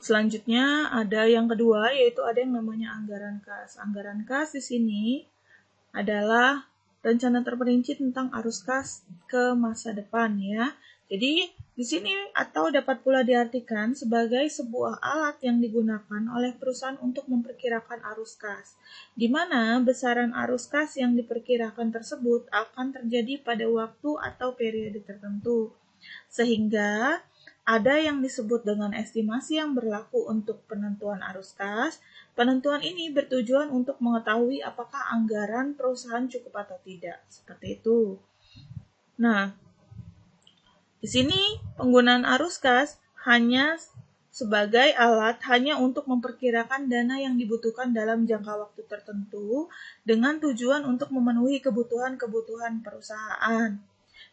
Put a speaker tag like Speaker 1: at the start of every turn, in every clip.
Speaker 1: Selanjutnya ada yang kedua, yaitu ada yang namanya anggaran kas. Anggaran kas di sini adalah rencana terperinci tentang arus kas ke masa depan ya. Jadi di sini atau dapat pula diartikan sebagai sebuah alat yang digunakan oleh perusahaan untuk memperkirakan arus kas, di mana besaran arus kas yang diperkirakan tersebut akan terjadi pada waktu atau periode tertentu. Sehingga ada yang disebut dengan estimasi yang berlaku untuk penentuan arus kas. Penentuan ini bertujuan untuk mengetahui apakah anggaran perusahaan cukup atau tidak. Seperti itu. Nah, di sini penggunaan arus kas hanya sebagai alat hanya untuk memperkirakan dana yang dibutuhkan dalam jangka waktu tertentu dengan tujuan untuk memenuhi kebutuhan-kebutuhan perusahaan.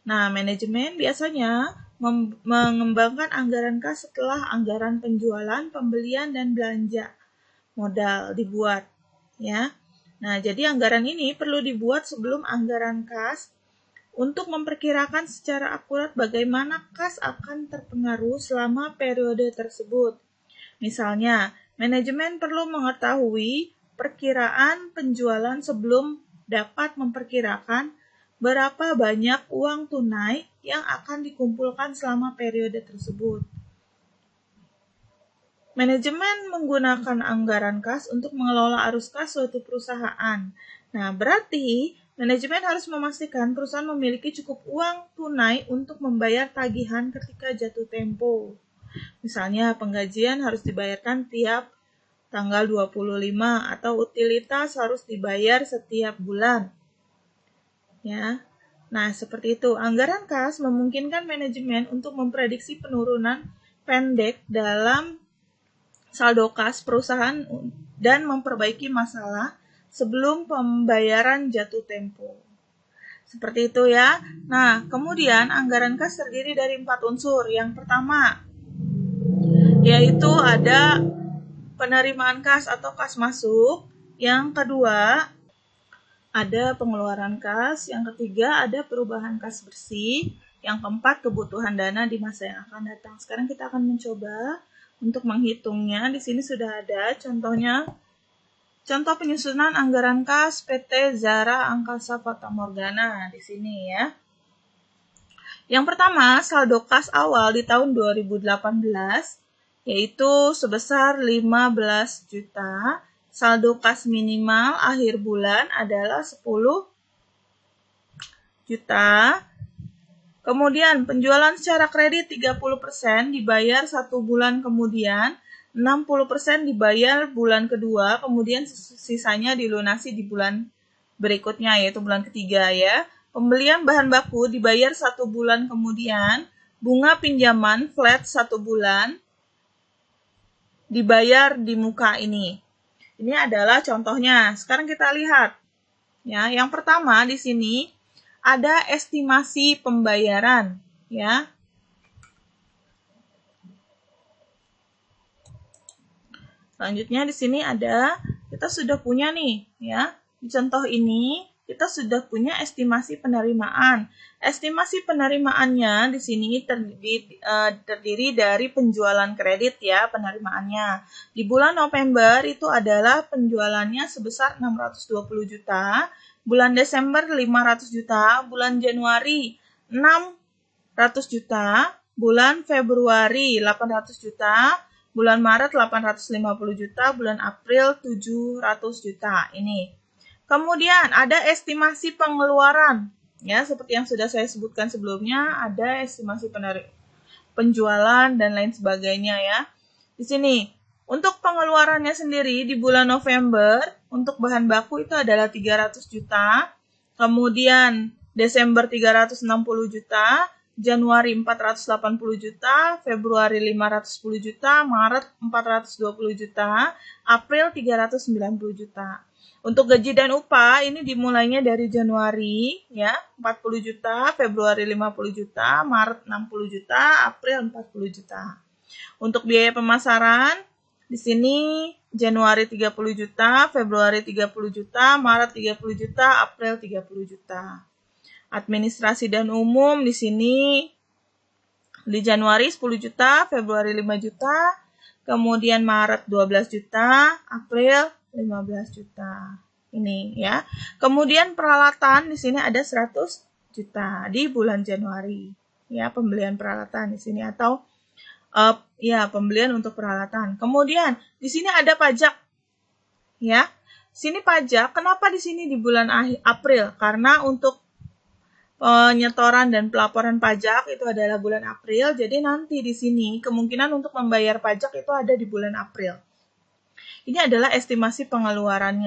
Speaker 1: Nah, manajemen biasanya mengembangkan anggaran kas setelah anggaran penjualan, pembelian, dan belanja modal dibuat. Ya. Nah, jadi anggaran ini perlu dibuat sebelum anggaran kas untuk memperkirakan secara akurat bagaimana kas akan terpengaruh selama periode tersebut. Misalnya, manajemen perlu mengetahui perkiraan penjualan sebelum dapat memperkirakan berapa banyak uang tunai yang akan dikumpulkan selama periode tersebut. Manajemen menggunakan anggaran kas untuk mengelola arus kas suatu perusahaan. Nah, berarti manajemen harus memastikan perusahaan memiliki cukup uang tunai untuk membayar tagihan ketika jatuh tempo. Misalnya, penggajian harus dibayarkan tiap tanggal 25 atau utilitas harus dibayar setiap bulan. Ya. Nah, seperti itu. Anggaran kas memungkinkan manajemen untuk memprediksi penurunan pendek dalam saldo kas perusahaan dan memperbaiki masalah sebelum pembayaran jatuh tempo. Seperti itu ya. Nah, kemudian anggaran kas terdiri dari 4 unsur. Yang pertama, yaitu ada penerimaan kas atau kas masuk. Yang kedua, ada pengeluaran kas. Yang ketiga, ada perubahan kas bersih. Yang keempat, kebutuhan dana di masa yang akan datang. Sekarang kita akan mencoba untuk menghitungnya. Di sini sudah ada contohnya. Contoh penyusunan anggaran kas PT Zara Angkasa Fata Morgana di sini ya. Yang pertama, saldo kas awal di tahun 2018 yaitu sebesar 15 juta. Saldo kas minimal akhir bulan adalah 10 juta. Kemudian penjualan secara kredit 30% dibayar 1 bulan kemudian, 60% dibayar bulan kedua, kemudian sisanya dilunasi di bulan berikutnya yaitu bulan ketiga ya. Pembelian bahan baku dibayar 1 bulan kemudian, bunga pinjaman flat 1 bulan dibayar di muka ini. Ini adalah contohnya. Sekarang kita lihat. Ya, yang pertama di sini ada estimasi pembayaran, ya. Selanjutnya di sini ada kita sudah punya nih, ya. Di contoh ini kita sudah punya estimasi penerimaan. Estimasi penerimaannya di sini terdiri dari penjualan kredit ya, penerimaannya. Di bulan November itu adalah penjualannya sebesar 620 juta, bulan Desember 500 juta, bulan Januari 600 juta, bulan Februari 800 juta, bulan Maret 850 juta, bulan April 700 juta. Ini. Kemudian ada estimasi pengeluaran. Ya, seperti yang sudah saya sebutkan sebelumnya, ada estimasi penjualan dan lain sebagainya ya. Di sini, untuk pengeluarannya sendiri di bulan November, untuk bahan baku itu adalah 300 juta, kemudian Desember 360 juta, Januari 480 juta, Februari 510 juta, Maret 420 juta, April 390 juta. Untuk gaji dan upah ini dimulainya dari Januari ya, 40 juta, Februari 50 juta, Maret 60 juta, April 40 juta. Untuk biaya pemasaran di sini Januari 30 juta, Februari 30 juta, Maret 30 juta, April 30 juta. Administrasi dan umum di sini di Januari 10 juta, Februari 5 juta, kemudian Maret 12 juta, April 15 juta. Ini ya. Kemudian peralatan di sini ada 100 juta di bulan Januari. Ya, pembelian peralatan di sini atau ya, pembelian untuk peralatan. Kemudian di sini ada pajak. Ya. Sini pajak. Kenapa di sini di bulan April? Karena untuk penyetoran dan pelaporan pajak itu adalah bulan April. Jadi nanti di sini kemungkinan untuk membayar pajak itu ada di bulan April. Ini adalah estimasi pengeluarannya.